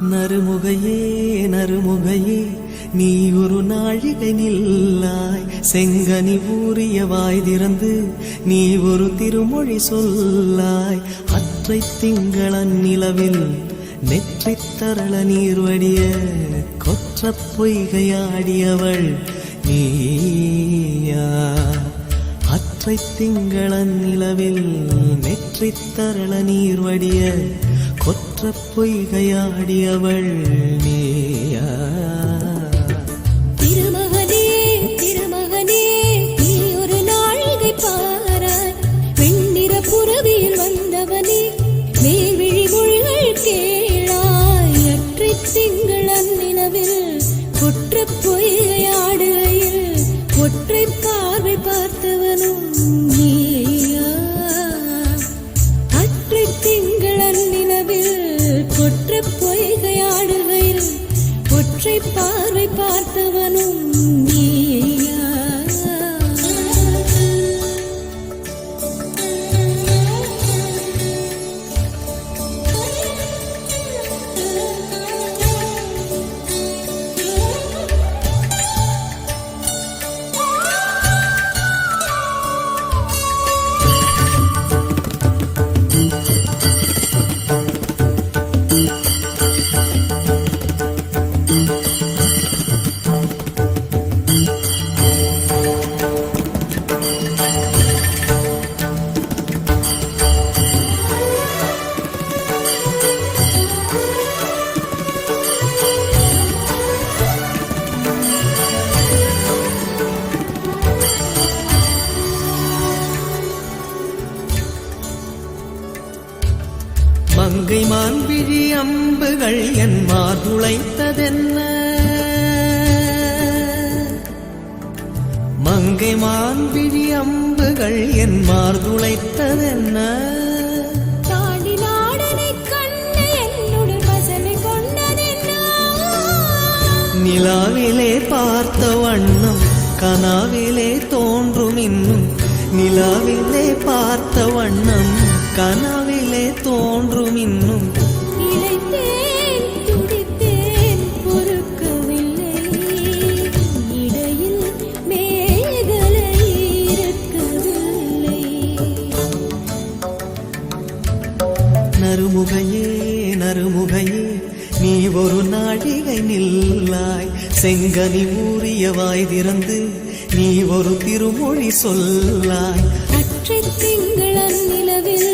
நறுமுகையே நறுமுகையே நீ ஒரு நாழிகை நில்லாய், செங்கனி ஊறிய வாய் திறந்து நீ ஒரு திருமொழி சொல்லாய். அற்றை திங்களன் நிலவில் நெற்றித் தரள நீர் வடிய கொற்ற பொய்கையாடியவள் நீயா. அற்றை திங்களன் நிலவில் நெற்றித் தரள நீர் வடிய கொற்ற பொய்கையாடியவள் நீயா. திருமகனே திருமகனே நீ ஒரு நாழிகை பாராய், வெண்ணிற புறவியில் வந்தவனே மேல்விழி மொழிகள் கேளாய். அற்றை திங்களன் நிலவில் கொற்ற பொய்கையாடுகையில் ஒற்றை பார்வை பார்த்தவனும் நீயா. அற்றை திங்களன் நிலவில் கொற்ற பொய்கையாடுகையில் ஒற்றை பார்வை பார்த்தவனும் நீயா. மங்கை மான்விழி அம்புகள் என் மார்புளைத்ததென்ன, மங்கை மான்விழி அம்புகள் என் மார்புளைத்ததென்ன. தாண்டி நாடனை கண்டு என்னுடன் வசனை கொண்டதென்ன. நிலாவிலே பார்த்த வண்ணம் கனாவிலே தோன்றும் இன்னும், நிலாவிலே பார்த்த வண்ணம் கனாவிலே தோன்றும் இன்னும். இளைத்தேன் துடித்தேன் பொறுக்கவில்லை, இடையில் மேகலை இருக்கவில்லை. நறுமுகையே நறுமுகையே நீ ஒரு நாழிகை நில்லாய், செங்கனி ஊறிய வாய் திறந்து நீ ஒரு திருமொழி சொல்லாய். அற்றை திங்களன் நிலவில்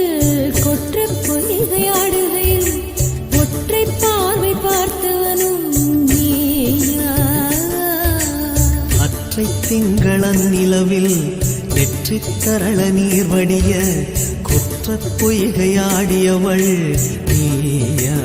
கொற்ற பொய்கையாடுகையில் ஒற்றை பார்வை பார்த்தவனும் நீயா. அற்றை திங்களன் நிலவில் நெற்றித் தரள நீர் வடிய கொற்ற பொய்கையாடியவள் நீயா.